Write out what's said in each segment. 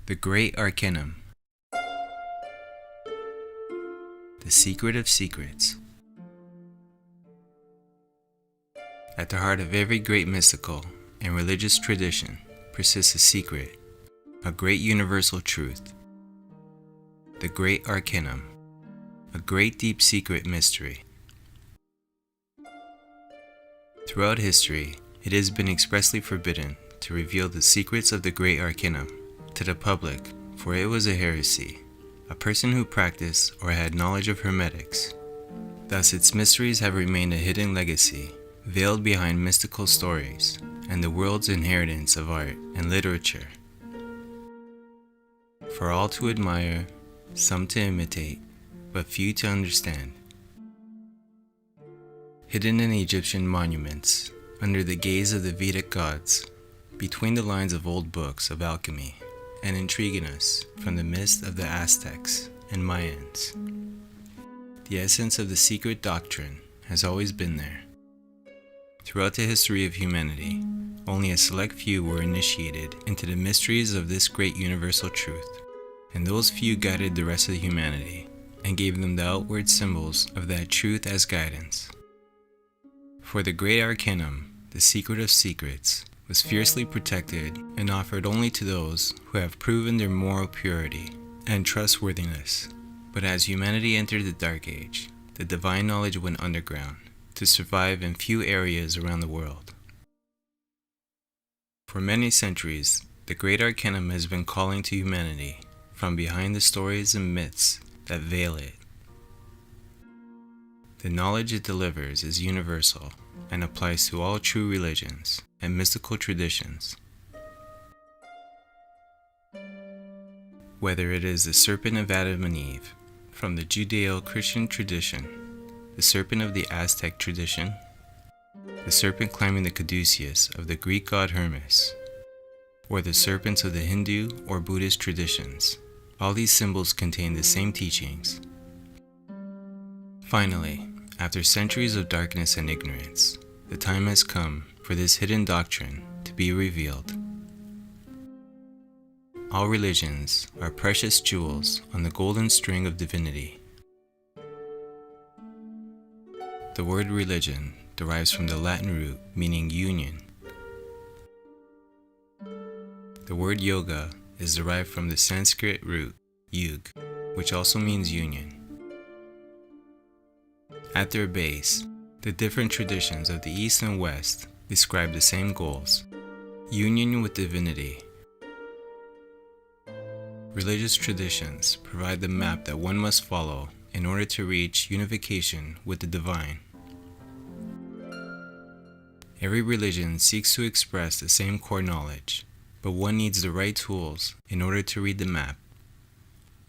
The Great Arcanum. The secret of secrets. At the heart of every great mystical and religious tradition persists a secret, a great universal truth. The Great Arcanum, a great deep secret mystery. Throughout history, it has been expressly forbidden to reveal the secrets of the Great Arcanum to the public, for it was a heresy, a person who practiced or had knowledge of Hermetics. Thus its mysteries have remained a hidden legacy, veiled behind mystical stories and the world's inheritance of art and literature. For all to admire, some to imitate, but few to understand. Hidden in Egyptian monuments, under the gaze of the Vedic gods, between the lines of old books of alchemy, and intriguing us from the mist of the Aztecs and Mayans. The essence of the secret doctrine has always been there. Throughout the history of humanity, only a select few were initiated into the mysteries of this great universal truth, and those few guided the rest of humanity and gave them the outward symbols of that truth as guidance. For the Great Arcanum, the secret of secrets, was fiercely protected and offered only to those who have proven their moral purity and trustworthiness. But as humanity entered the Dark Age, the divine knowledge went underground to survive in few areas around the world. For many centuries, the Great Arcanum has been calling to humanity from behind the stories and myths that veil it. The knowledge it delivers is universal and applies to all true religions and mystical traditions. Whether it is the serpent of Adam and Eve from the Judeo-Christian tradition, the serpent of the Aztec tradition, the serpent climbing the caduceus of the Greek god Hermes, or the serpents of the Hindu or Buddhist traditions, all these symbols contain the same teachings. Finally, after centuries of darkness and ignorance, the time has come for this hidden doctrine to be revealed. All religions are precious jewels on the golden string of divinity. The word religion derives from the Latin root meaning union. The word yoga is derived from the Sanskrit root yug, which also means union. At their base, the different traditions of the East and West describe the same goals: union with divinity. Religious traditions provide the map that one must follow in order to reach unification with the divine. Every religion seeks to express the same core knowledge, but one needs the right tools in order to read the map.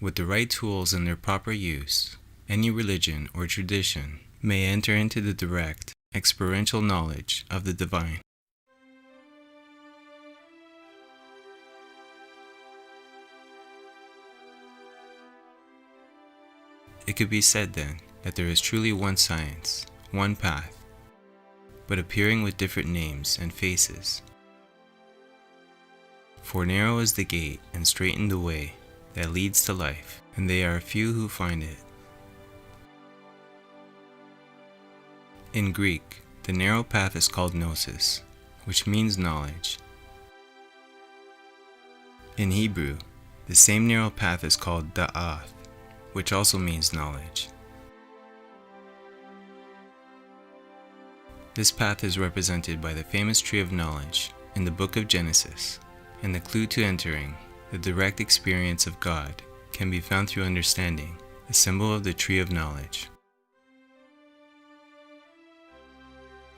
With the right tools and their proper use, any religion or tradition may enter into the direct, experiential knowledge of the divine. It could be said then that there is truly one science, one path, but appearing with different names and faces. For narrow is the gate and straitened the way that leads to life, and they are few who find it. In Greek, the narrow path is called gnosis, which means knowledge. In Hebrew, the same narrow path is called da'ath, which also means knowledge. This path is represented by the famous tree of knowledge in the book of Genesis, and the clue to entering the direct experience of God can be found through understanding the symbol of the tree of knowledge.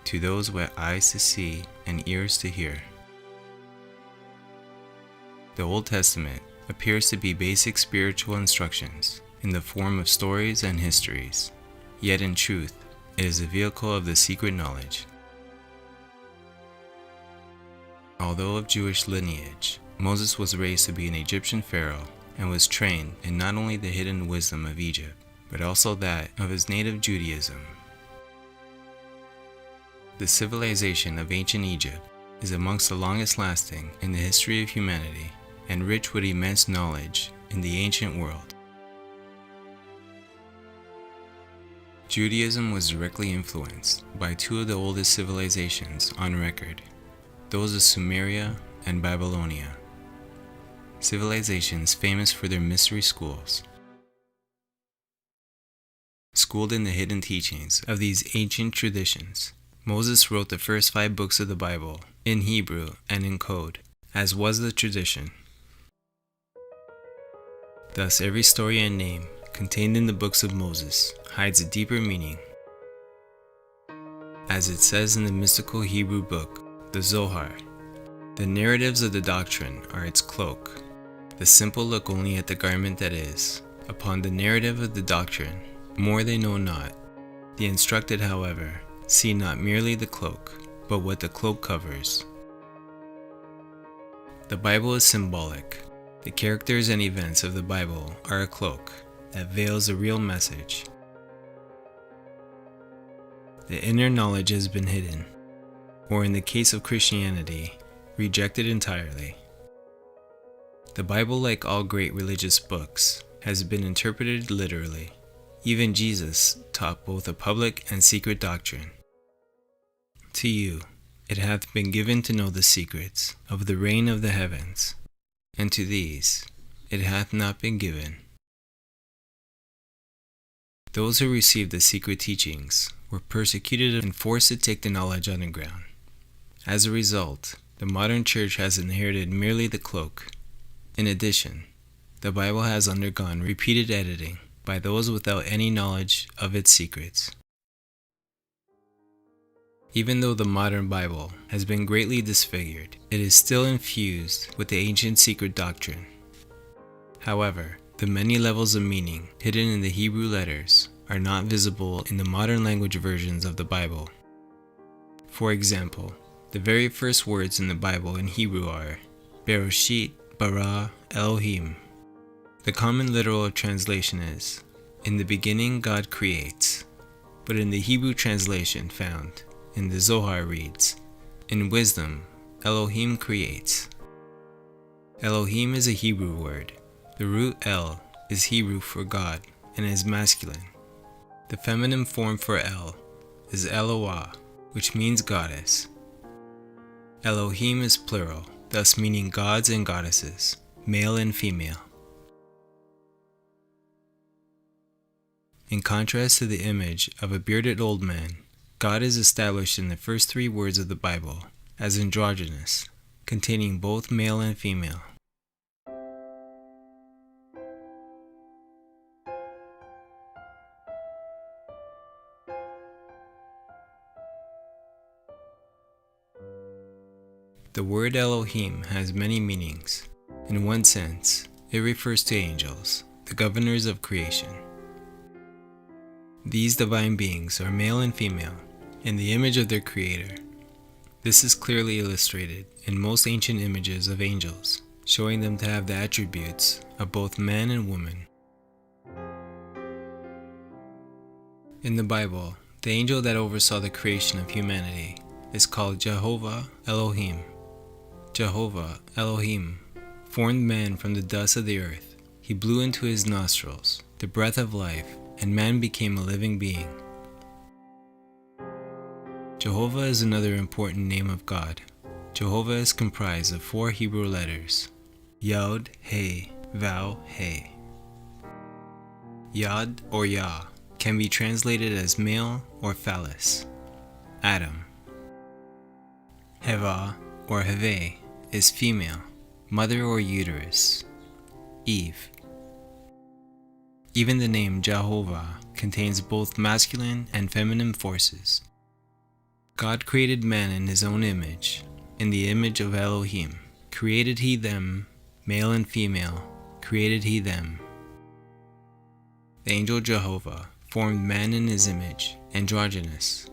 To those with eyes to see and ears to hear. The Old Testament appears to be basic spiritual instructions in the form of stories and histories, yet in truth, it is a vehicle of the secret knowledge. Although of Jewish lineage, Moses was raised to be an Egyptian pharaoh and was trained in not only the hidden wisdom of Egypt, but also that of his native Judaism. The civilization of ancient Egypt is amongst the longest lasting in the history of humanity and rich with immense knowledge in the ancient world. Judaism was directly influenced by two of the oldest civilizations on record, those of Sumeria and Babylonia, civilizations famous for their mystery schools. Schooled in the hidden teachings of these ancient traditions, Moses wrote the first 5 books of the Bible in Hebrew and in code, as was the tradition. Thus, every story and name contained in the books of Moses hides a deeper meaning. As it says in the mystical Hebrew book, the Zohar, the narratives of the doctrine are its cloak. The simple look only at the garment that is. Upon the narrative of the doctrine, more they know not. The instructed, however, see not merely the cloak, but what the cloak covers. The Bible is symbolic. The characters and events of the Bible are a cloak that veils a real message. The inner knowledge has been hidden, or in the case of Christianity, rejected entirely. The Bible, like all great religious books, has been interpreted literally. Even Jesus taught both a public and secret doctrine. To you, it hath been given to know the secrets of the reign of the heavens, and to these it hath not been given. Those who received the secret teachings were persecuted and forced to take the knowledge underground. As a result, the modern church has inherited merely the cloak. In addition, the Bible has undergone repeated editing by those without any knowledge of its secrets. Even though the modern Bible has been greatly disfigured, it is still infused with the ancient secret doctrine. However, the many levels of meaning hidden in the Hebrew letters are not visible in the modern language versions of the Bible. For example, the very first words in the Bible in Hebrew are Bereshit bara Elohim. The common literal translation is, "In the beginning God creates," but in the Hebrew translation found in the Zohar reads, "In wisdom Elohim creates." Elohim is a Hebrew word. The root El is Hebrew for God and is masculine. The feminine form for El is Eloah, which means goddess. Elohim is plural, thus meaning gods and goddesses, male and female. In contrast to the image of a bearded old man, God is established in the first 3 words of the Bible as androgynous, containing both male and female. The word Elohim has many meanings. In one sense, it refers to angels, the governors of creation. These divine beings are male and female, in the image of their Creator. This is clearly illustrated in most ancient images of angels, showing them to have the attributes of both man and woman. In the Bible, the angel that oversaw the creation of humanity is called Jehovah Elohim. Jehovah Elohim formed man from the dust of the earth. He blew into his nostrils the breath of life, and man became a living being. Jehovah is another important name of God. Jehovah is comprised of 4 Hebrew letters, Yod, He, Vav, He. Yod or Yah can be translated as male or phallus, Adam. Heva or Heve is female, mother or uterus, Eve. Even the name Jehovah contains both masculine and feminine forces. God created man in his own image. In the image of Elohim created he them, male and female created he them. The angel Jehovah formed man in his image, androgynous.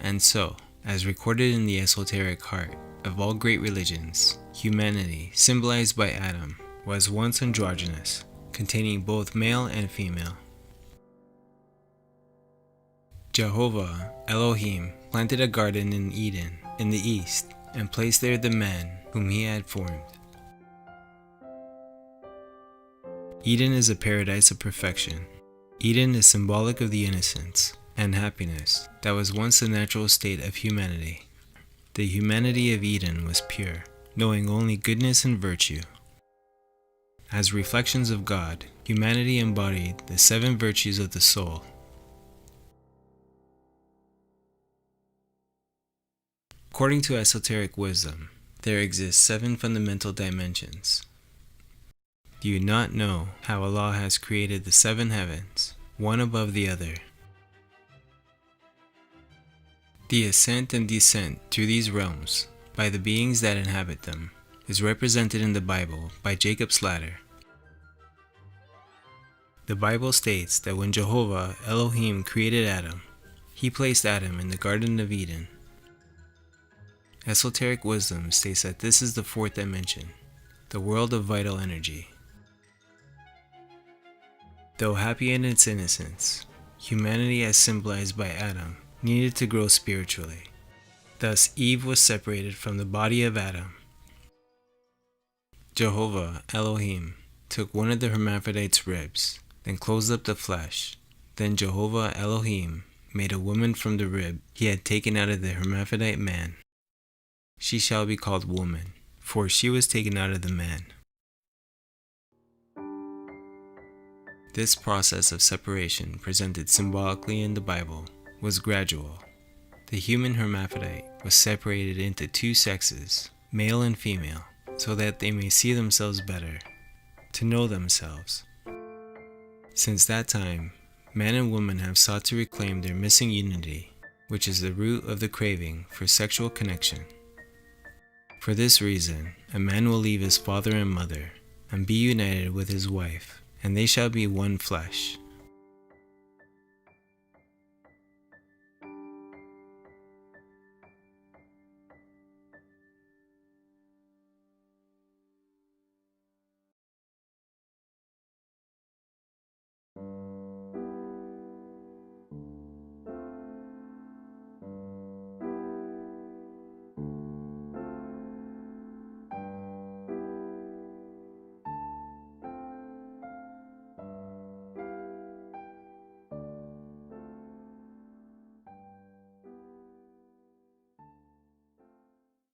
And so, as recorded in the esoteric heart of all great religions, humanity, symbolized by Adam, was once androgynous, containing both male and female. Jehovah Elohim planted a garden in Eden in the east and placed there the man whom he had formed. Eden is a paradise of perfection. Eden is symbolic of the innocence and happiness that was once the natural state of humanity. The humanity of Eden was pure, knowing only goodness and virtue. As reflections of God, humanity embodied the 7 virtues of the soul. According to esoteric wisdom, there exist 7 fundamental dimensions. Do you not know how Allah has created the 7 heavens, one above the other? The ascent and descent through these realms by the beings that inhabit them is represented in the Bible by Jacob's ladder. The Bible states that when Jehovah Elohim created Adam, he placed Adam in the Garden of Eden. Esoteric wisdom states that this is the 4th dimension, the world of vital energy. Though happy in its innocence, humanity as symbolized by Adam needed to grow spiritually. Thus Eve was separated from the body of Adam. Jehovah Elohim took one of the hermaphrodite's ribs, then closed up the flesh. Then Jehovah Elohim made a woman from the rib he had taken out of the hermaphrodite man. She shall be called woman, for she was taken out of the man. This process of separation presented symbolically in the Bible was gradual. The human hermaphrodite was separated into 2 sexes, male and female, so that they may see themselves better, to know themselves. Since that time, man and woman have sought to reclaim their missing unity, which is the root of the craving for sexual connection. For this reason, a man will leave his father and mother, and be united with his wife, and they shall be one flesh.